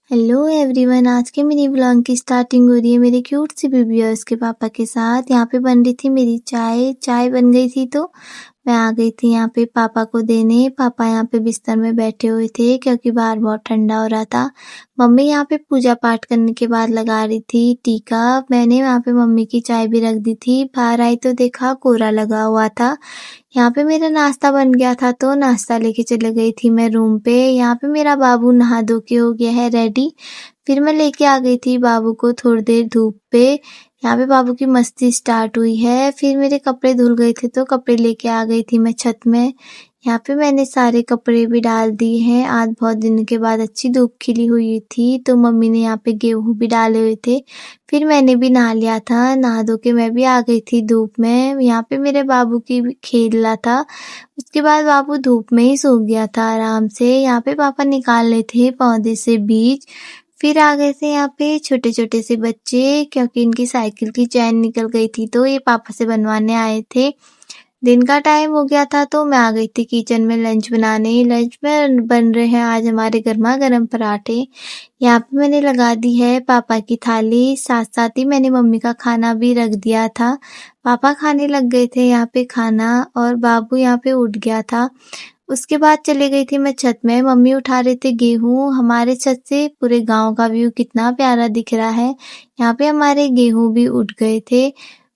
Hello everyone, आज के mini vlog की स्टार्टिंग हो रही है मेरे क्यूट सी बेबी और उसके पापा के साथ। यहाँ पे बन रही थी मेरी चाय बन गई थी तो मैं आ गई थी यहाँ पे पापा को देने। पापा यहाँ पे बिस्तर में बैठे हुए थे क्योंकि बाहर बहुत ठंडा हो रहा था। मम्मी यहाँ पे पूजा पाठ करने के बाद लगा रही थी टीका। मैंने वहाँ पे मम्मी की चाय भी रख दी थी। बाहर आई तो देखा कोहरा लगा हुआ था। यहाँ पे मेरा नाश्ता बन गया था तो नाश्ता लेके चले गई थी मैं रूम पे। यहाँ पे मेरा बाबू नहा धो के हो गया है रेडी। फिर मैं लेके आ गई थी बाबू को थोड़ी देर धूप पे। यहाँ पे बाबू की मस्ती स्टार्ट हुई है। फिर मेरे कपड़े धुल गए थे तो कपड़े लेके आ गई थी मैं छत में। यहाँ पे मैंने सारे कपड़े भी डाल दिए हैं। आज बहुत दिन के बाद अच्छी धूप खिली हुई थी तो मम्मी ने यहाँ पे गेहूं भी डाले हुए थे। फिर मैंने भी नहा लिया था। नहा धो के मैं भी आ गई थी धूप में। यहाँ पे मेरे बाबू की भी खेल रहा था। उसके बाद बाबू धूप में ही सो गया था आराम से। यहाँ पे पापा निकाल रहे थे पौधे से बीज। फिर आ गए थे यहाँ पे छोटे छोटे से बच्चे क्योंकि इनकी साइकिल की चैन निकल गई थी तो ये पापा से बनवाने आए थे। दिन का टाइम हो गया था तो मैं आ गई थी किचन में लंच बनाने। लंच में बन रहे हैं आज हमारे गर्मा गर्म पराठे। यहाँ पे मैंने लगा दी है पापा की थाली, साथ साथ ही मैंने मम्मी का खाना भी रख दिया था। पापा खाने लग गए थे यहाँ पे खाना और बाबू यहाँ पे उठ गया था। उसके बाद चले गई थी मैं छत में। मम्मी उठा रहे थे गेहूं। हमारे छत से पूरे गांव का व्यू कितना प्यारा दिख रहा है। यहाँ पे हमारे गेहूं भी उठ गए थे।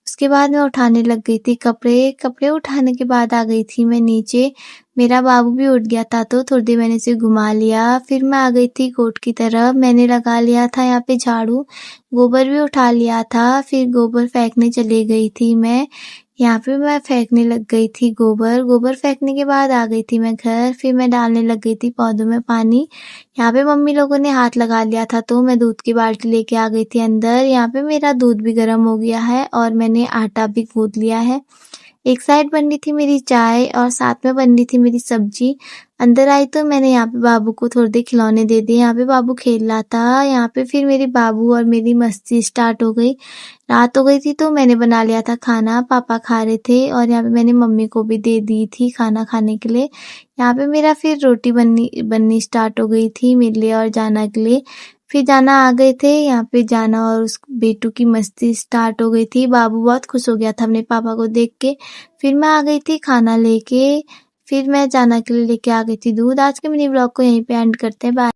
उसके बाद मैं उठाने लग गई थी कपड़े। कपड़े उठाने के बाद आ गई थी मैं नीचे। मेरा बाबू भी उठ गया था तो थोड़ी देर मैंने इसे घुमा लिया। फिर मैं आ गई थी कोर्ट की तरफ। मैंने लगा लिया था यहाँ पे झाड़ू, गोबर भी उठा लिया था। फिर गोबर फेंकने चली गई थी मैं। यहाँ पे मैं फेंकने लग गई थी गोबर। गोबर फेंकने के बाद आ गई थी मैं घर। फिर मैं डालने लग गई थी पौधों में पानी। यहाँ पे मम्मी लोगों ने हाथ लगा लिया था तो मैं दूध की बाल्टी लेके आ गई थी अंदर। यहाँ पे मेरा दूध भी गर्म हो गया है और मैंने आटा भी गूंथ लिया है। एक साइड बन रही थी मेरी चाय और साथ में बन रही थी मेरी सब्जी। अंदर आई तो मैंने यहाँ पे बाबू को थोड़ी देर खिलौने दे दिए। यहाँ पे बाबू खेल रहा था। यहाँ पे फिर मेरे बाबू और मेरी मस्ती स्टार्ट हो गई। रात हो गई थी तो मैंने बना लिया था खाना। पापा खा रहे थे और यहाँ पे मैंने मम्मी को भी दे दी थी खाना खाने के लिए। यहाँ पे मेरा फिर रोटी बननी बननी स्टार्ट हो गई थी मेरे लिए और जाना के लिए। फिर जाना आ गए थे। यहाँ पे जाना और उस बेटू की मस्ती स्टार्ट हो गई थी। बाबू बहुत खुश हो गया था अपने पापा को देख के। फिर मैं आ गई थी खाना लेके। फिर मैं जाना के लिए लेके आ गई थी दूध। आज के मिनी ब्लॉग को यहीं पे एंड करते हैं। बाय।